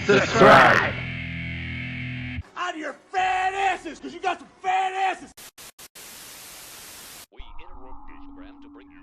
subscribe. Out of your fat asses, because you got some fat asses. We interrupt this program to bring you.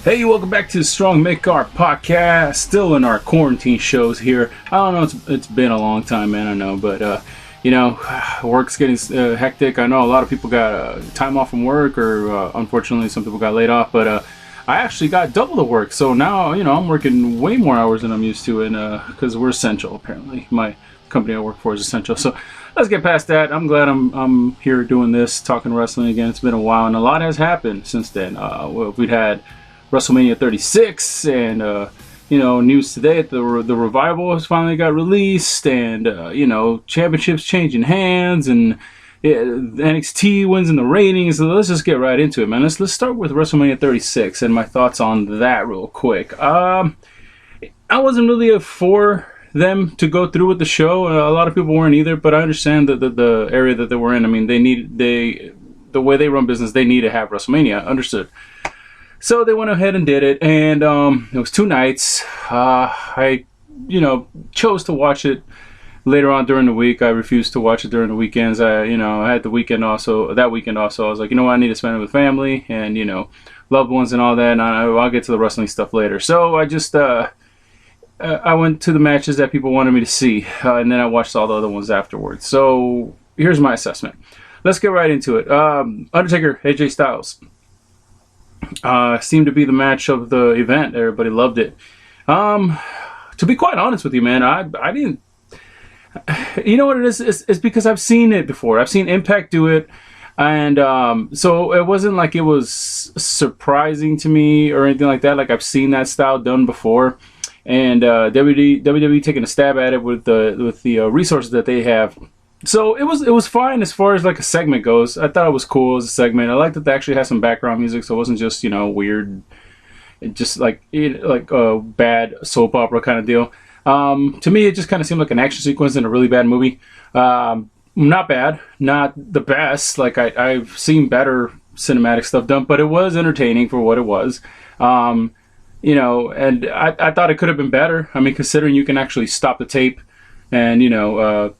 Hey, welcome back to the Strong Make Art Podcast. Still in our quarantine shows here. I don't know, it's been a long time, man, I know, but you know, work's getting hectic. I know a lot of people got time off from work, or unfortunately some people got laid off, but I actually got double the work, so now, you know, I'm working way more hours than I'm used to, and because we're essential, apparently. My company I work for is essential, so let's get past that. I'm glad I'm here doing this, talking wrestling again. It's been a while, and a lot has happened since then. We've had WrestleMania 36, and you know, news today that the revival has finally got released, and you know, championships changing hands, and NXT wins in the ratings. So let's just get right into it, man. Let's start with WrestleMania 36 and my thoughts on that real quick. I wasn't really for them to go through with the show. A lot of people weren't either, but I understand that the area that they were in. I mean, the way they run business, they need to have WrestleMania. Understood. So they went ahead and did it, and it was 2 nights. I, you know, chose to watch it later on during the week. I refused to watch it during the weekends. I had the weekend also. That weekend also, I was like, you know what, I need to spend it with family and, you know, loved ones and all that. And I'll get to the wrestling stuff later. So I just I went to the matches that people wanted me to see, and then I watched all the other ones afterwards. So here's my assessment. Let's get right into it. Undertaker, AJ Styles. Seemed to be the match of the event. Everybody loved it. To be quite honest with you, man, I didn't. You know what it is? It's because I've seen it before. I've seen Impact do it, and so it wasn't like it was surprising to me or anything like that. Like, I've seen that style done before, and WWE taking a stab at it with the resources that they have. So it was fine as far as like a segment goes. I thought it was cool as a segment. I liked that they actually had some background music, so it wasn't just, you know, weird, just like a bad soap opera kind of deal. To me, it just kind of seemed like an action sequence in a really bad movie. Not bad, not the best. Like, I've seen better cinematic stuff done, but it was entertaining for what it was. You know, and I thought it could have been better. I mean, considering you can actually stop the tape and, you know,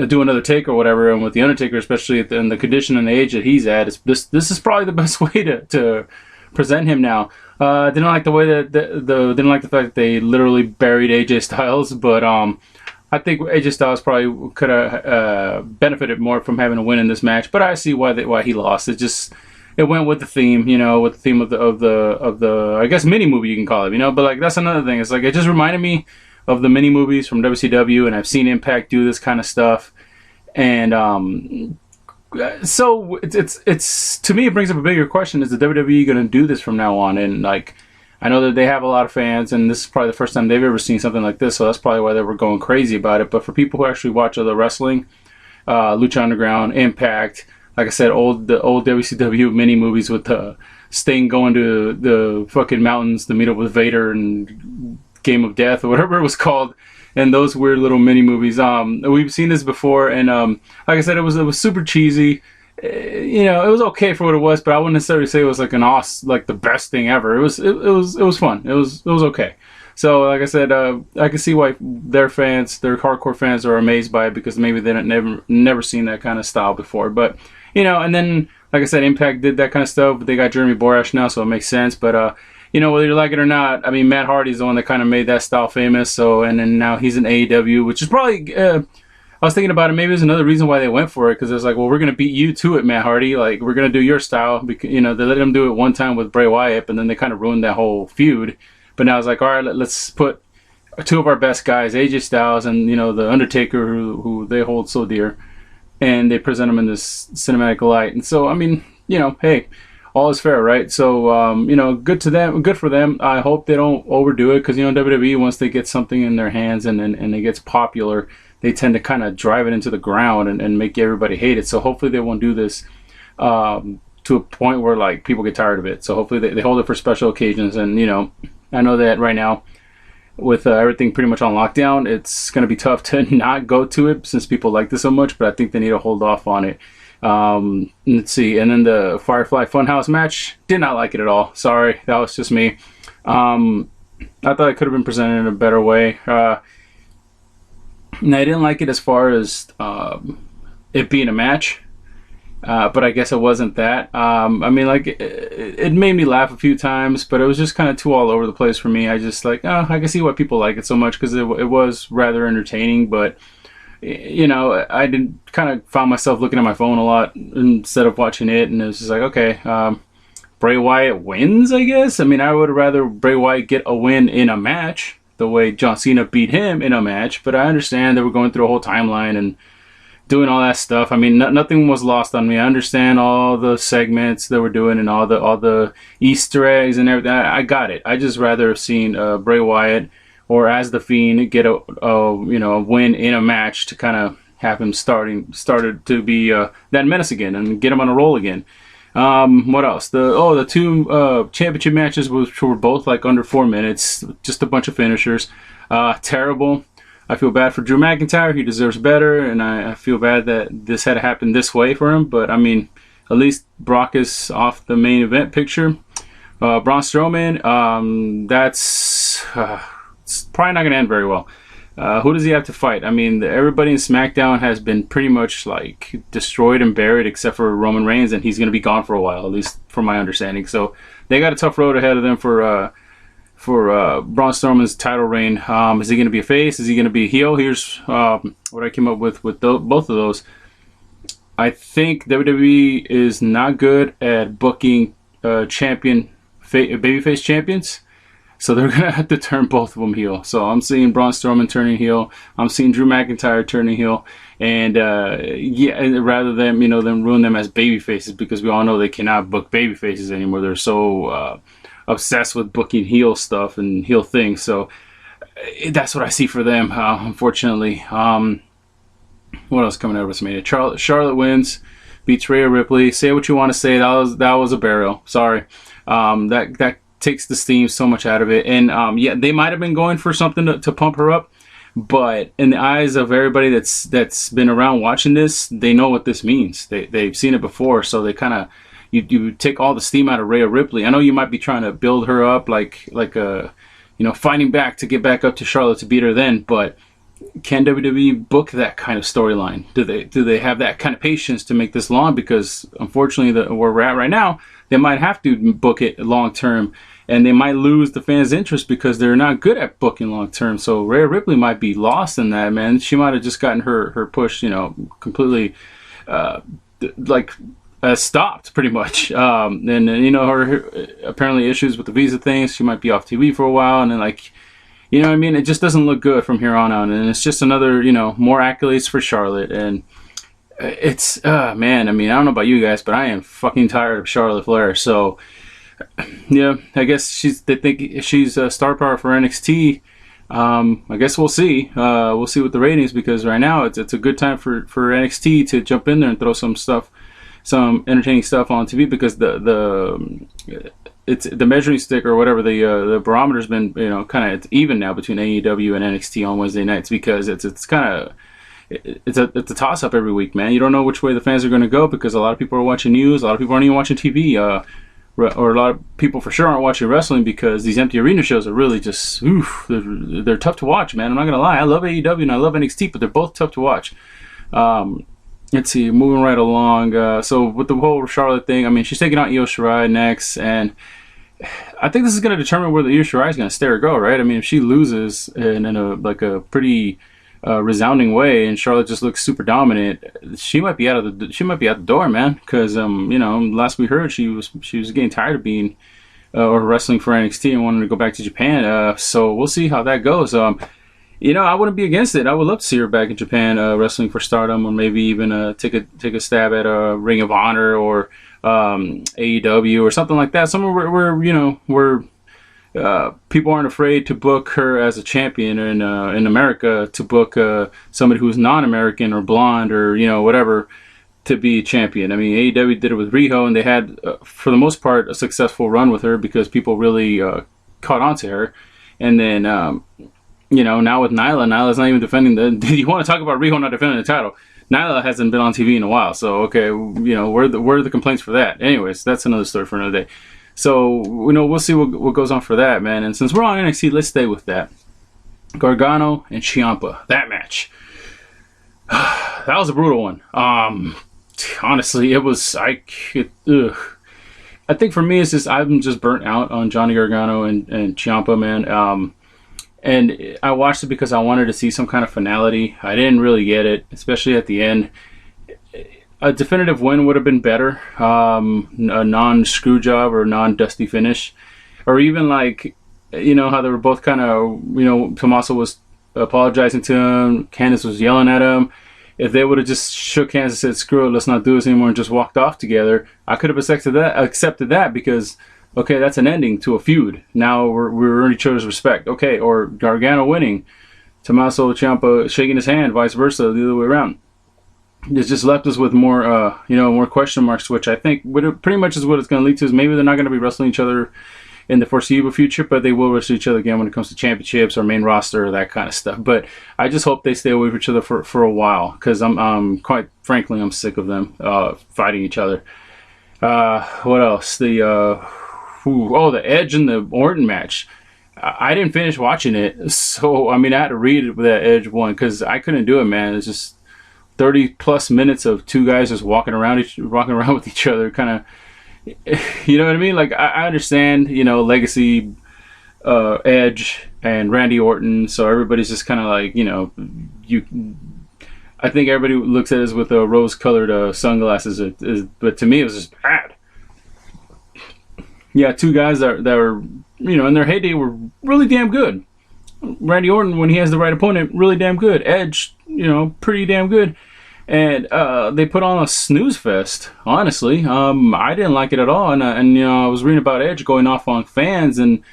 do another take or whatever, and with the Undertaker, especially in the condition and the age that he's at, this is probably the best way to present him now. Didn't like the way that didn't like the fact that they literally buried AJ Styles, but I think AJ Styles probably could have benefited more from having a win in this match. But I see why he lost. It went with the theme, you know, with the theme of the I guess mini movie you can call it, you know. But like, that's another thing. It's like, it just reminded me of the mini movies from WCW, and I've seen Impact do this kind of stuff, and so it's to me, it brings up a bigger question: is the WWE going to do this from now on? And like, I know that they have a lot of fans, and this is probably the first time they've ever seen something like this, so that's probably why they were going crazy about it. But for people who actually watch other wrestling, Lucha Underground, Impact, like I said, the old WCW mini movies with Sting going to the fucking mountains to meet up with Vader and Game of Death or whatever it was called, and those weird little mini movies. We've seen this before, and like I said, it was super cheesy. You know, it was okay for what it was, but I wouldn't necessarily say it was like like the best thing ever. It was fun. It was okay. So like I said, I can see why their hardcore fans are amazed by it, because maybe they've never seen that kind of style before. But you know, and then like I said, Impact did that kind of stuff, but they got Jeremy Borash now, so it makes sense. But you know, whether you like it or not, I mean, Matt Hardy's the one that kind of made that style famous. So, and then now he's in AEW, which is probably, I was thinking about it, maybe there's another reason why they went for it, because it's like, well, we're going to beat you to it, Matt Hardy. Like, we're going to do your style. Because, you know, they let him do it one time with Bray Wyatt, and then they kind of ruined that whole feud. But now it's like, all right, let's put 2 of our best guys, AJ Styles and, you know, the Undertaker, who they hold so dear, and they present them in this cinematic light. And so, I mean, you know, hey, all is fair, right? So, you know, good for them. I hope they don't overdo it, because, you know, WWE, once they get something in their hands and it gets popular, they tend to kind of drive it into the ground and make everybody hate it. So hopefully they won't do this. to a point where like people get tired of it. So hopefully they hold it for special occasions. And you know, I know that right now with everything pretty much on lockdown, it's going to be tough to not go to it since people like this so much. But I think they need to hold off on it. Let's see. And then the Firefly Funhouse match, did not like it at all. Sorry, that was just me. I thought it could have been presented in a better way. And I didn't like it as far as it being a match. But I guess it wasn't that. I mean, like, it made me laugh a few times, but it was just kind of too all over the place for me. I just like, oh, I can see why people like it so much, because it was rather entertaining. But, you know, I did kind of found myself looking at my phone a lot instead of watching it. And it was just like, okay, Bray Wyatt wins, I guess. I mean, I would rather Bray Wyatt get a win in a match, the way John Cena beat him in a match. But I understand they were going through a whole timeline and doing all that stuff. I mean, nothing was lost on me. I understand all the segments they were doing and all the Easter eggs and everything. I got it. I just rather have seen Bray Wyatt or as the Fiend get a win in a match to kind of have him started to be that menace again and get him on a roll again. What else? The two championship matches which were both like under 4 minutes, just a bunch of finishers. Terrible. I feel bad for Drew McIntyre. He deserves better, and I feel bad that this had to happen this way for him. But I mean, at least Brock is off the main event picture. Braun Strowman, it's probably not going to end very well. Who does he have to fight? I mean, everybody in SmackDown has been pretty much like destroyed and buried except for Roman Reigns, and he's going to be gone for a while, at least from my understanding. So they got a tough road ahead of them for Braun Strowman's title reign. Is he going to be a face? Is he going to be a heel? Here's what I came up with both of those. I think WWE is not good at booking babyface champions. So they're going to have to turn both of them heel. So I'm seeing Braun Strowman turning heel. I'm seeing Drew McIntyre turning heel. And rather than them ruin them as baby faces, because we all know they cannot book baby faces anymore. They're so obsessed with booking heel stuff and heel things. So that's what I see for them, unfortunately. What else coming out of WrestleMania? Charlotte wins, beats Rhea Ripley. Say what you want to say. That was a burial. Sorry. That takes the steam so much out of it. And they might have been going for something to pump her up, but in the eyes of everybody that's been around watching this, they know what this means. They've seen it before, so they kind of you take all the steam out of Rhea Ripley. I know you might be trying to build her up like fighting back to get back up to Charlotte to beat her then, but can WWE book that kind of storyline? Do they have that kind of patience to make this long? Because unfortunately, where we're at right now, they might have to book it long term, and they might lose the fans' interest because they're not good at booking long term. So Rhea Ripley might be lost in that, man. She might have just gotten her push, completely stopped pretty much. And her apparently issues with the visa things. She might be off TV for a while, and then it just doesn't look good from here on out. And it's just another, more accolades for Charlotte. And it's, man, I mean, I don't know about you guys, but I am fucking tired of Charlotte Flair. So, yeah, I guess they think she's a star power for NXT. I guess we'll see. We'll see with the ratings, because right now it's a good time for NXT to jump in there and throw some entertaining stuff on TV, because it's the measuring stick or whatever, the barometer's been kind of even now between AEW and NXT on Wednesday nights, because it's a toss up every week, man. You don't know which way the fans are going to go, because a lot of people are watching news, a lot of people aren't even watching TV, or a lot of people for sure aren't watching wrestling, because these empty arena shows are really just they're tough to watch, man. I'm not gonna lie, I love AEW and I love NXT, but they're both tough to watch. Let's see, moving right along. So with the whole Charlotte thing, I mean, she's taking out Io Shirai next, and I think this is going to determine where the Io Shirai is going to stay or go, right? I mean, if she loses in a pretty resounding way, and Charlotte just looks super dominant, she might be out the door, man. Because last we heard, she was getting tired of being or wrestling for NXT and wanted to go back to Japan. So we'll see how that goes. I wouldn't be against it. I would love to see her back in Japan, wrestling for Stardom, or maybe even take a stab at Ring of Honor or AEW or something like that. Somewhere where people aren't afraid to book her as a champion in America, to book somebody who's non-American or blonde or whatever, to be champion. I mean, AEW did it with Riho, and they had, for the most part, a successful run with her because people really caught on to her. And then, you know, now with Nyla's not even defending the... You want to talk about Riho not defending the title? Nyla hasn't been on TV in a while, so okay, you know, where are the complaints for that? Anyways, that's another story for another day. So, you know, we'll see what goes on for that, man. And since we're on NXT, let's stay with that. Gargano and Ciampa, that match. That was a brutal one. Honestly, it was... I think for me, it's just I'm just burnt out on Johnny Gargano and Ciampa, man. And I watched it because I wanted to see some kind of finality. I didn't really get it, especially at the end. A definitive win would have been better. A non-screw job or non-dusty finish. Or even like, you know, how they were both kind of, you know, Tommaso was apologizing to him. Candice was yelling at him. If they would have just shook hands and said, screw it, let's not do this anymore, and just walked off together, I could have accepted that because... okay, that's an ending to a feud. Now we're earning each other's respect. Okay, or Gargano winning, Tommaso Ciampa shaking his hand, vice versa, the other way around. It's just left us with more, you know, more question marks, which I think pretty much is what it's going to lead to. Is maybe they're not going to be wrestling each other in the foreseeable future, but they will wrestle each other again when it comes to championships or main roster or that kind of stuff. But I just hope they stay away from each other for a while because I'm quite frankly I'm sick of them fighting each other. What else? The Edge and the Orton match. I didn't finish watching it, so I mean I had to read it with that Edge one because I couldn't do it, man. It's just 30 plus minutes of two guys just walking around with each other, kind of, you know what I mean? Like I understand, you know, legacy, Edge and Randy Orton, so everybody's just kind of like, you know, I think everybody looks at it with rose-colored sunglasses, but to me it was just bad. Yeah, two guys that were, you know, in their heyday were really damn good. Randy Orton, when he has the right opponent, really damn good. Edge, you know, pretty damn good. And they put on a snooze fest, honestly. I didn't like it at all. And you know, I was reading about Edge going off on fans and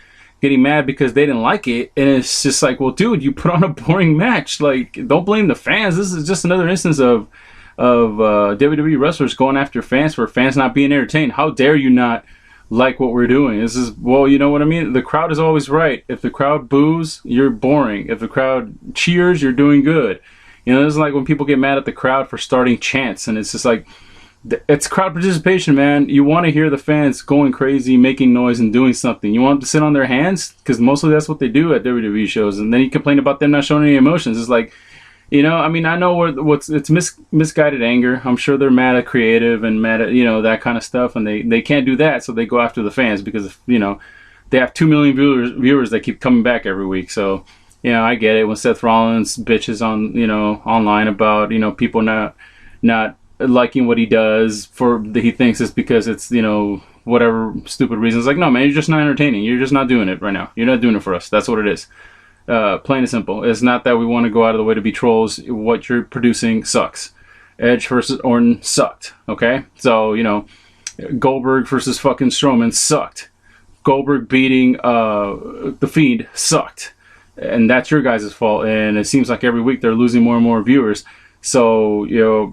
getting mad because they didn't like it. And it's just like, well, dude, you put on a boring match. Like, don't blame the fans. This is just another instance of WWE wrestlers going after fans for fans not being entertained. How dare you not like what we're doing? This is, well, you know what I mean? The crowd is always right. If the crowd boos, you're boring. If the crowd cheers, you're doing good. You know, this is like when people get mad at the crowd for starting chants, and it's just like, it's crowd participation, man. You want to hear the fans going crazy, making noise, and doing something. You want them to sit on their hands, because mostly that's what they do at WWE shows, and then you complain about them not showing any emotions. It's like, you know, I mean, I know it's misguided anger. I'm sure they're mad at creative and mad at, you know, that kind of stuff, and they can't do that, so they go after the fans because, you know, they have 2 million viewers that keep coming back every week. So, you know, I get it when Seth Rollins bitches on, you know, online about, you know, people not liking what he does he thinks it's because it's, you know, whatever stupid reasons. Like, no, man, you're just not entertaining. You're just not doing it right now. You're not doing it for us. That's what it is. Plain and simple. It's not that we want to go out of the way to be trolls. What you're producing sucks. Edge versus Orton sucked. Okay? So, you know, Goldberg versus fucking Strowman sucked. Goldberg beating The Fiend sucked. And that's your guys' fault. And it seems like every week they're losing more and more viewers. So, you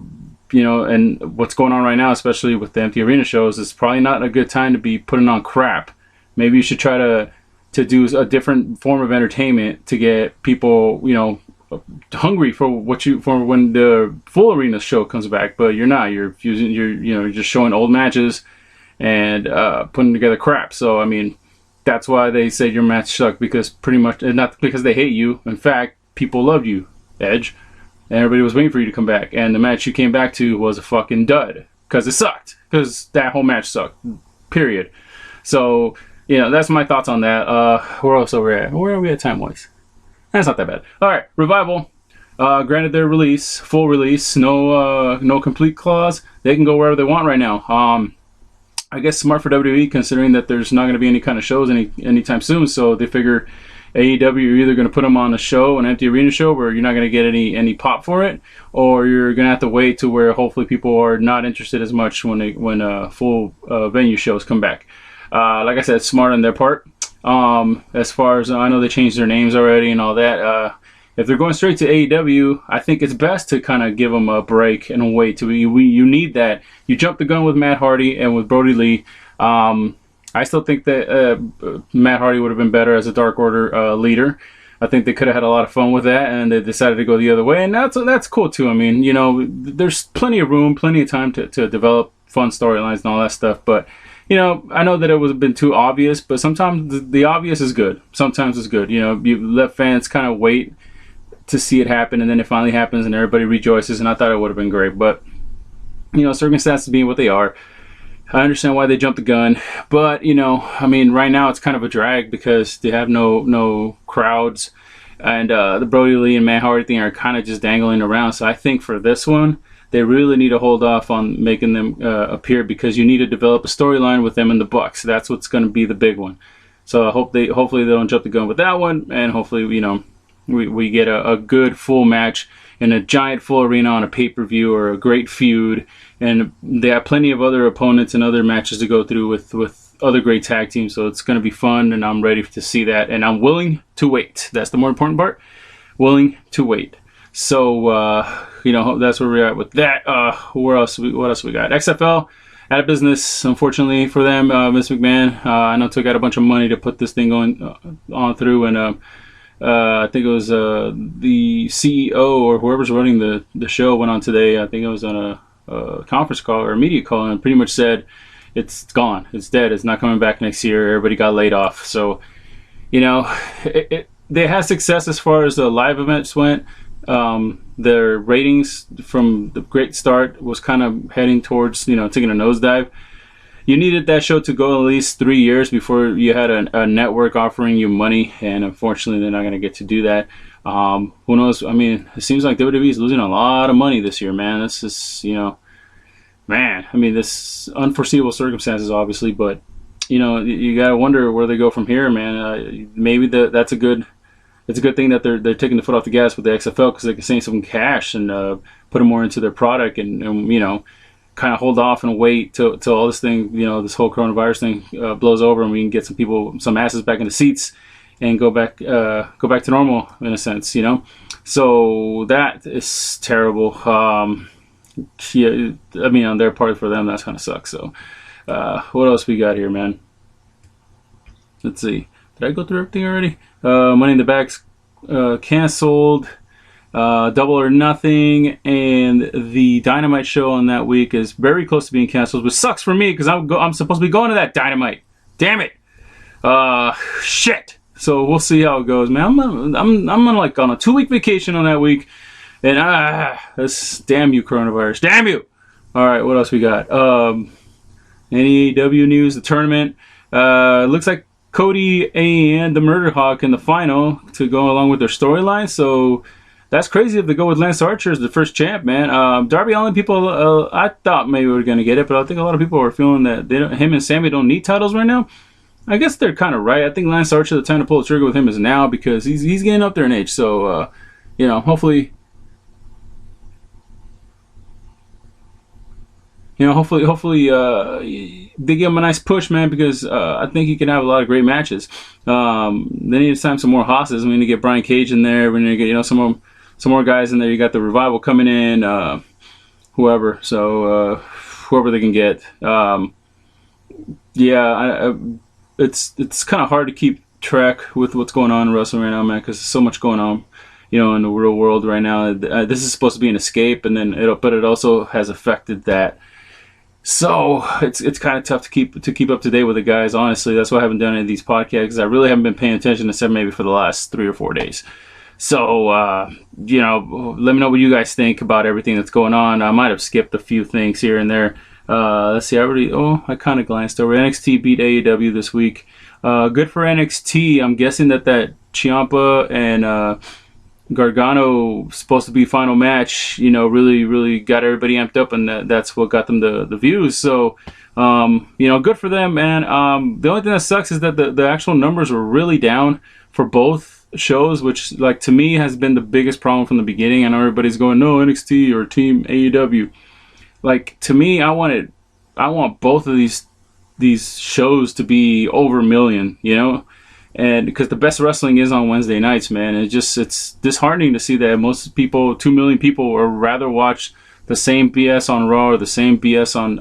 know, and what's going on right now, especially with the empty arena shows, is probably not a good time to be putting on crap. Maybe you should try to do a different form of entertainment to get people, you know, hungry for when the full arena show comes back. But you're not. You're just showing old matches and putting together crap. So I mean, that's why they say your match sucked, because pretty much, and not because they hate you. In fact, people loved you, Edge, and everybody was waiting for you to come back. And the match you came back to was a fucking dud because it sucked. Because that whole match sucked. Period. So, you know, that's my thoughts on that. Where else are we at? Where are we at time-wise? That's not that bad. All right, Revival. Granted their release, full release, no complete clause. They can go wherever they want right now. I guess smart for WWE, considering that there's not going to be any kind of shows anytime soon. So they figure AEW, you're either going to put them on a show, an empty arena show, where you're not going to get any pop for it, or you're going to have to wait to where hopefully people are not interested as much when full venue shows come back. Like I said, smart on their part. As far as I know, they changed their names already and all that. if they're going straight to AEW, I think it's best to kind of give them a break and a wait. You need that. You jumped the gun with Matt Hardy and with Brody Lee. I still think that Matt Hardy would have been better as a Dark Order leader. I think they could have had a lot of fun with that, and they decided to go the other way, and that's cool too. I mean, you know, there's plenty of room, plenty of time to develop fun storylines and all that stuff. But you know, I know that it would have been too obvious, but sometimes the obvious is good. Sometimes it's good. You know, you let fans kind of wait to see it happen, and then it finally happens, and everybody rejoices. And I thought it would have been great, but you know, circumstances being what they are, I understand why they jumped the gun, but you know, I mean, right now it's kind of a drag because they have no crowds, and the Brody Lee and Matt Hardy thing are kind of just dangling around. So I think for this one, they really need to hold off on making them appear, because you need to develop a storyline with them and the Bucks. That's what's going to be the big one. So I hope hopefully they don't jump the gun with that one, and hopefully, you know, we get a good full match in a giant full arena on a pay-per-view, or a great feud. And they have plenty of other opponents and other matches to go through with other great tag teams. So it's going to be fun, and I'm ready to see that. And I'm willing to wait. That's the more important part. Willing to wait. So, you know, that's where we're at with that. What else we got? XFL, out of business, unfortunately for them. Vince McMahon, I know, took out a bunch of money to put this thing on through. And I think it was the CEO or whoever's running the show went on today. I think it was on a conference call or a media call, and pretty much said it's gone, it's dead, it's not coming back next year. Everybody got laid off. So, you know, they had success as far as the live events went. Their ratings from the great start was kind of heading towards, you know, taking a nosedive. You needed that show to go at least 3 years before you had a network offering you money, and unfortunately they're not going to get to do that. Who knows? I mean, it seems like WWE is losing a lot of money this year, man. This is, you know, man, I mean, this unforeseeable circumstances, obviously, but, you know, you got to wonder where they go from here, man. Maybe it's a good thing that they're taking the foot off the gas with the XFL, because they can save some cash and put them more into their product, and you know, kind of hold off and wait till all this thing, you know, this whole coronavirus thing blows over, and we can get some asses back in the seats and go back to normal, in a sense, you know. So that is terrible. Yeah, I mean, on their part, for them, that's kind of sucks. So what else we got here, man? Let's see. Did I go through everything already? Money in the Bank's canceled. Double or Nothing and the Dynamite show on that week is very close to being canceled, which sucks for me because I'm supposed to be going to that Dynamite. Damn it. Shit. So we'll see how it goes, man. I'm on like on a 2-week vacation on that week, and this damn you coronavirus, damn you. All right, what else we got? Any AEW news? The tournament looks like Cody and the Murder Hawk in the final to go along with their storyline. So that's crazy if they go with Lance Archer as the first champ, man. Darby Allin people, I thought maybe we were going to get it, but I think a lot of people are feeling that him and Sammy don't need titles right now. I guess they're kind of right. I think Lance Archer, the time to pull the trigger with him is now, because he's getting up there in age. So, you know, hopefully they give him a nice push, man, because I think he can have a lot of great matches. They need to sign some more hosses. We need to get Brian Cage in there. We need to get, you know, some more guys in there. You got the Revival coming in, whoever. So whoever they can get. It's kind of hard to keep track with what's going on in wrestling right now, man, because there's so much going on, you know, in the real world right now. This is supposed to be an escape, and then but it also has affected that. So it's kind of tough to keep up to date with the guys. Honestly, that's why I haven't done any of these podcasts, because I really haven't been paying attention except maybe for the last 3 or 4 days. So you know, let me know what you guys think about everything that's going on. I might have skipped a few things here and there. Let's see. I kind of glanced over. NXT beat AEW this week. Good for NXT. I'm guessing that Ciampa and Gargano supposed to be final match, you know, really got everybody amped up, and that's what got them the views. So, you know, good for them, man. The only thing that sucks is that the actual numbers were really down for both shows, which, like, to me has been the biggest problem from the beginning. I know everybody's going, no, NXT or Team AEW. Like, to me, I want both of these shows to be over 1 million, you know? and because the best wrestling is on Wednesday nights, man. It's disheartening to see that most people, 2 million people, would rather watch the same BS on Raw or the same BS on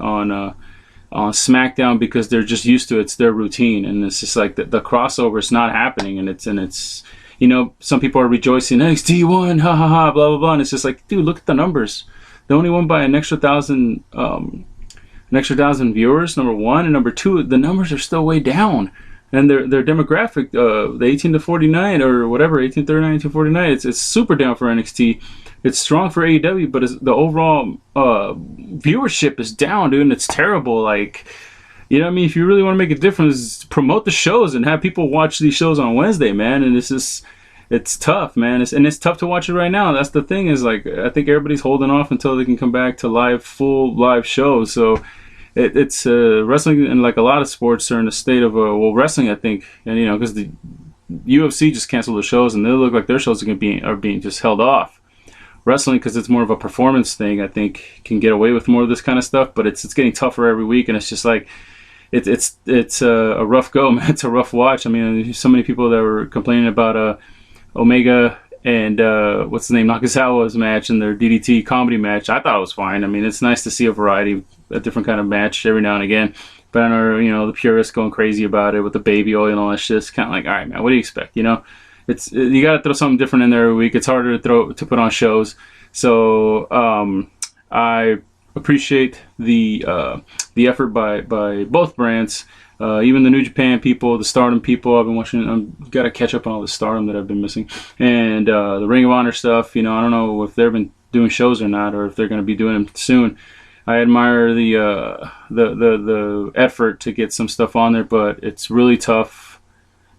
SmackDown because they're just used to it. It's their routine, and it's just like the crossover is not happening, and it's you know, some people are rejoicing, NXT won, ha ha ha, blah blah blah, and it's just like, dude, look at the numbers. They only won by an extra 1,000 viewers, number one, and number two, the numbers are still way down. And their demographic, the 18 to 49 or whatever, 18 to 39 to 49, it's super down for NXT. It's strong for AEW, but the overall viewership is down, dude, and it's terrible. Like, you know what I mean? If you really want to make a difference, promote the shows and have people watch these shows on Wednesday, man. And it's tough, man. It's tough to watch it right now. That's the thing is, like, I think everybody's holding off until they can come back to full live shows. So it's wrestling, and like a lot of sports are in a state of wrestling, I think, and you know, because the UFC just canceled the shows and they look like their shows are being just held off. Wrestling, because it's more of a performance thing, I think can get away with more of this kind of stuff, but it's getting tougher every week, and it's just like it's a rough go, man. It's a rough watch. I mean, there's so many people that were complaining about Omega and what's the name, Nakazawa's match and their DDT comedy match. I thought it was fine. I mean, it's nice to see a variety, a different kind of match every now and again. But I know, you know, the purists going crazy about it with the baby oil and all that shit. It's kind of like, all right, man, what do you expect? You know, you got to throw something different in there every week. It's harder to put on shows. So I appreciate the effort by both brands. Even the New Japan people, the Stardom people, I've been watching. I've got to catch up on all the Stardom that I've been missing, and the Ring of Honor stuff. You know, I don't know if they've been doing shows or not, or if they're going to be doing them soon. I admire the effort to get some stuff on there, but it's really tough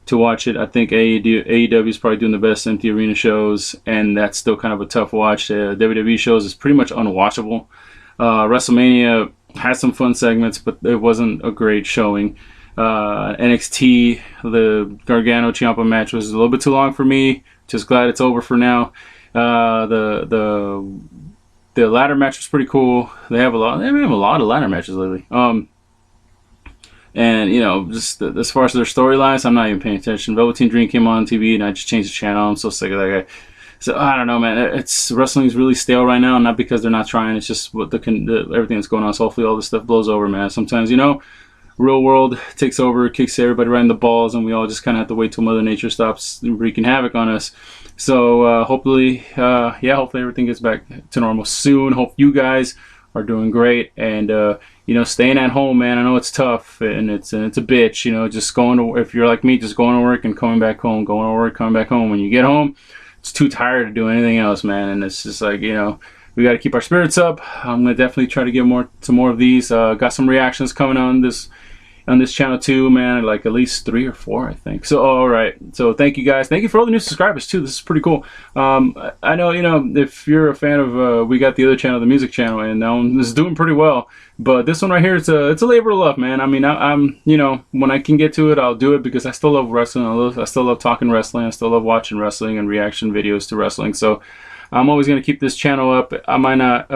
to watch it. I think AEW is probably doing the best empty arena shows, and that's still kind of a tough watch. WWE shows is pretty much unwatchable. WrestleMania had some fun segments, but it wasn't a great showing. NXT, the Gargano Ciampa match was a little bit too long for me. Just glad it's over for now. The ladder match was pretty cool. They have a lot of ladder matches lately. And you know, just as far as their storylines, I'm not even paying attention. Velveteen Dream came on TV, and I just changed the channel. I'm so sick of that guy. So I don't know, man. Wrestling is really stale right now, not because they're not trying. It's just what everything that's going on. So hopefully all this stuff blows over, man. Sometimes, you know, real world takes over, kicks everybody right in the balls, and we all just kind of have to wait till Mother Nature stops wreaking havoc on us. So hopefully everything gets back to normal soon. Hope you guys are doing great, and you know, staying at home, man. I know it's tough, and it's a bitch. You know, just if you're like me, just going to work and coming back home, going to work, coming back home. When you get home, it's too tired to do anything else, man. And it's just like, you know, we got to keep our spirits up. I'm gonna definitely try to get to more of these. Got some reactions coming on this channel too, man. Like at least 3 or 4, I think. So all right. So thank you guys. Thank you for all the new subscribers too. This is pretty cool. I know, you know, if you're a fan of, we got the other channel, the music channel, and this is doing pretty well. But this one right here, it's a labor of love, man. I mean, I'm you know, when I can get to it, I'll do it because I still love wrestling. I still love talking wrestling. I still love watching wrestling and reaction videos to wrestling. So I'm always gonna keep this channel up. I might not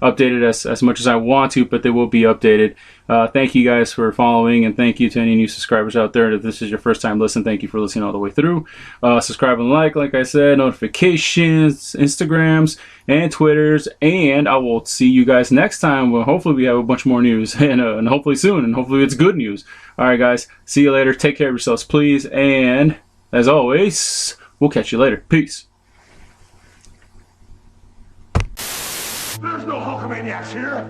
update it as much as I want to, but they will be updated. Thank you guys for following, and thank you to any new subscribers out there. If this is your first time listening, thank you for listening all the way through. Subscribe and like I said, notifications, Instagrams, and Twitters, and I will see you guys next time. Well, hopefully we have a bunch more news, and hopefully soon, and hopefully it's good news. All right, guys, see you later. Take care of yourselves, please, and as always, we'll catch you later. Peace. There's no Hulkamaniacs here.